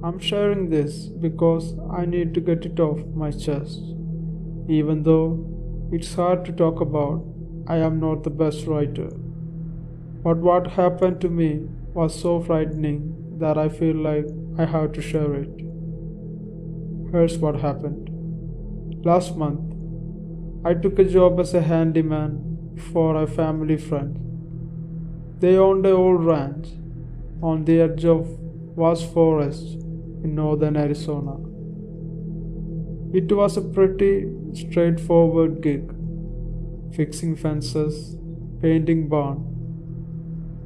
I'm sharing this because I need to get it off my chest. Even though it's hard to talk about, I am not the best writer. But what happened to me was so frightening that I feel like I have to share it. Here's what happened. Last month, I took a job as a handyman for a family friend. They owned an old ranch on the edge of vast forest in northern Arizona. It was a pretty straightforward gig, fixing fences, painting barn,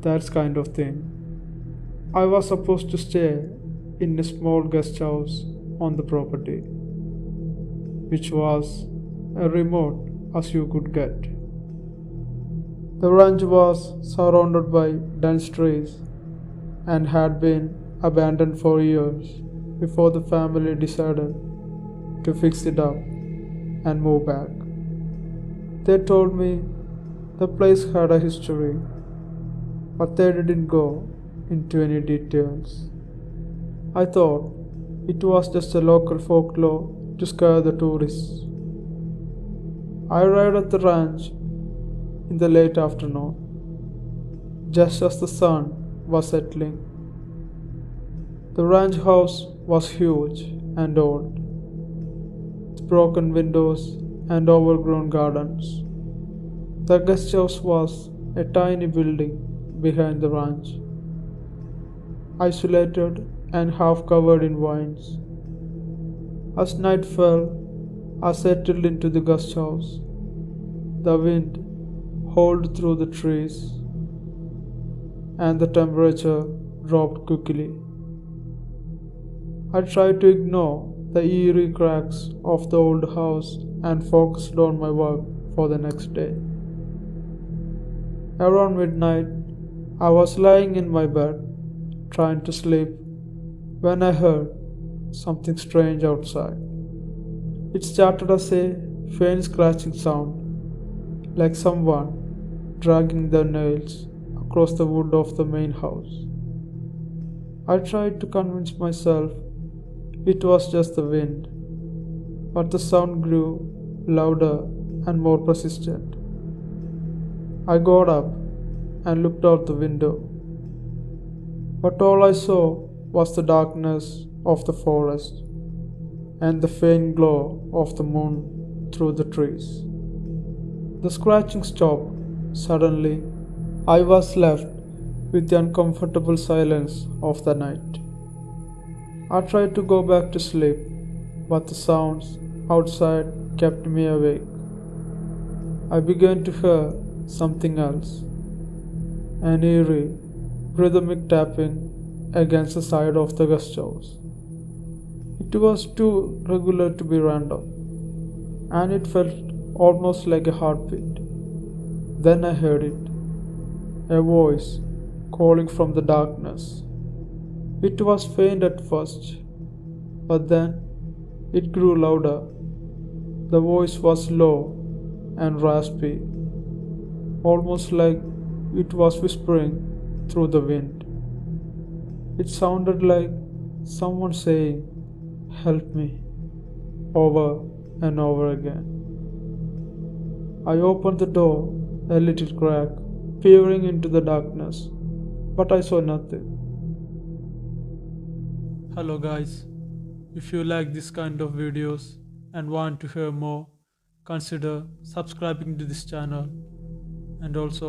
that kind of thing. I was supposed to stay in a small guest house on the property, which was as remote as you could get. The ranch was surrounded by dense trees and had been abandoned for years before the family decided to fix it up and move back. They told me the place had a history, but they didn't go into any details. I thought it was just a local folklore to scare the tourists. I arrived at the ranch in the late afternoon, just as the sun was settling. The ranch house was huge and old, with broken windows and overgrown gardens. The guest house was a tiny building behind the ranch, isolated and half covered in vines. As night fell, I settled into the guest house. The wind howled through the trees, and the temperature dropped quickly. I tried to ignore the eerie cracks of the old house and focused on my work for the next day. Around midnight, I was lying in my bed, trying to sleep, when I heard something strange outside. It started as a faint scratching sound, like someone dragging their nails across the wood of the main house. I tried to convince myself it was just the wind, but the sound grew louder and more persistent. I got up and looked out the window, but all I saw was the darkness of the forest and the faint glow of the moon through the trees. The scratching stopped. Suddenly, I was left with the uncomfortable silence of the night. I tried to go back to sleep, but the sounds outside kept me awake. I began to hear something else, an eerie, rhythmic tapping against the side of the guest house. It was too regular to be random, and it felt almost like a heartbeat. Then I heard it, a voice calling from the darkness. It was faint at first, but then it grew louder. The voice was low and raspy, almost like it was whispering through the wind. It sounded like someone saying, "Help me," over and over again. I opened the door a little crack, peering into the darkness, but I saw nothing. Hello guys, if you like this kind of videos and want to hear more, consider subscribing to this channel, and also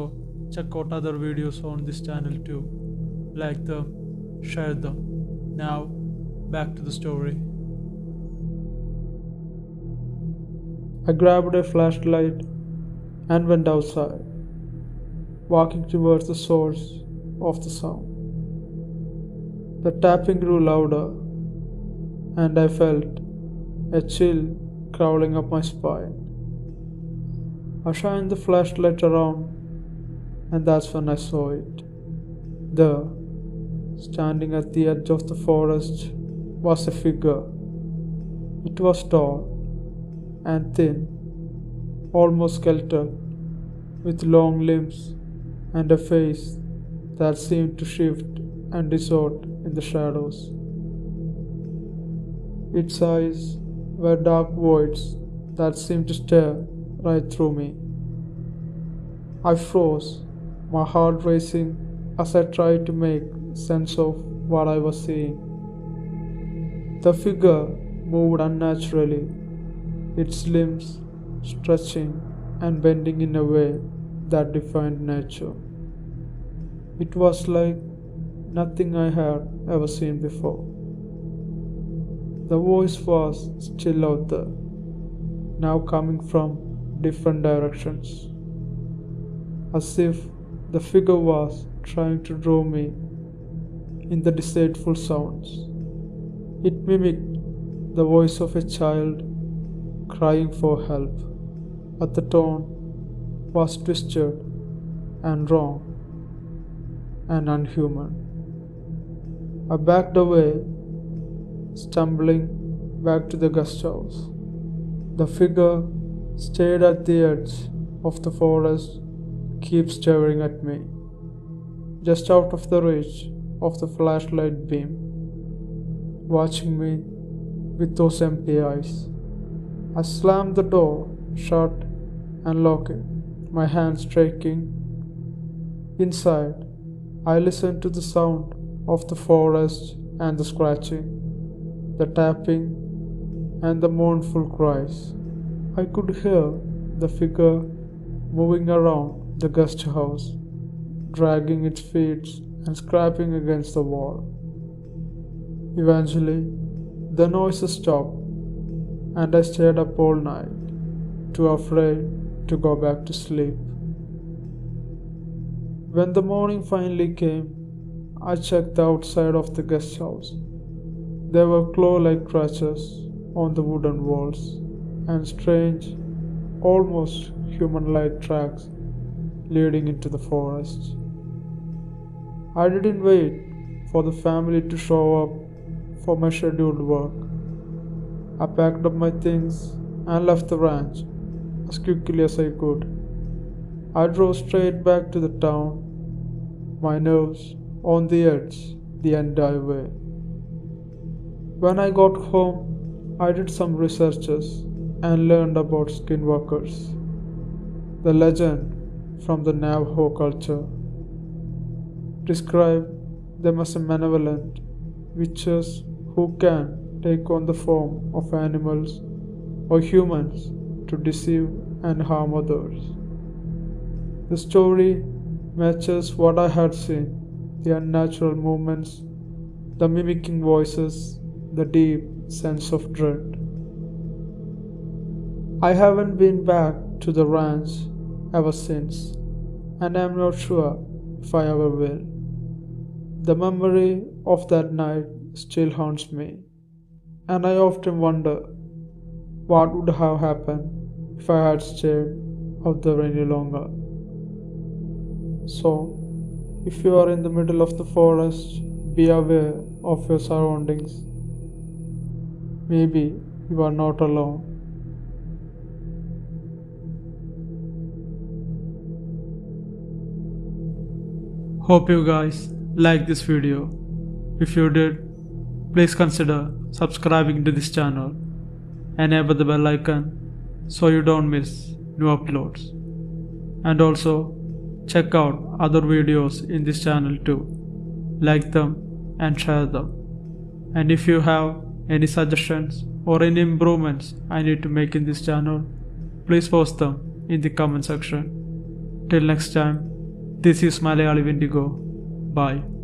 check out other videos on this channel too. Like them, share them. Now, back to the story. I grabbed a flashlight and went outside, walking towards the source of the sound. The tapping grew louder, and I felt a chill crawling up my spine. I shined the flashlight around, and that's when I saw it. There, standing at the edge of the forest, was a figure. It was tall and thin, almost skeletal, with long limbs and a face that seemed to shift and distort in the shadows. Its eyes were dark voids that seemed to stare right through me. I froze, my heart racing as I tried to make sense of what I was seeing. The figure moved unnaturally, its limbs stretching and bending in a way that defied nature. It was like nothing I had ever seen before. The voice was still out there, now coming from different directions, as if the figure was trying to draw me in the deceitful sounds. It mimicked the voice of a child crying for help, but the tone was twisted and wrong and unhuman. I backed away, stumbling back to the guest house. The figure stayed at the edge of the forest, kept staring at me, just out of the reach of the flashlight beam, watching me with those empty eyes. I slammed the door shut and locked it, my hands shaking. Inside, I listened to the sound of the forest and the scratching, the tapping, and the mournful cries. I could hear the figure moving around the guest house, dragging its feet and scraping against the wall. Eventually, the noises stopped, and I stayed up all night, too afraid to go back to sleep. When the morning finally came, I checked the outside of the guest house. There were claw-like scratches on the wooden walls and strange, almost human-like tracks leading into the forest. I didn't wait for the family to show up for my scheduled work. I packed up my things and left the ranch as quickly as I could. I drove straight back to the town, my nerves on the edge the entire way. When I got home, I did some researches and learned about skinwalkers, the legend from the Navajo culture. Described them as malevolent witches who can take on the form of animals or humans to deceive and harm others. The story matches what I had seen: the unnatural movements, the mimicking voices, the deep sense of dread. I haven't been back to the ranch ever since, and I'm not sure if I ever will. The memory of that night still haunts me, and I often wonder what would have happened if I had stayed out there any longer. So, if you are in the middle of the forest, be aware of your surroundings. Maybe you are not alone. Hope you guys like this video. If you did, please consider subscribing to this channel. Enable the bell icon so you don't miss new uploads. And also, check out other videos in this channel too. Like them and share them. And if you have any suggestions or any improvements I need to make in this channel, please post them in the comment section. Till next time, this is Malayali Wendigo. Bye.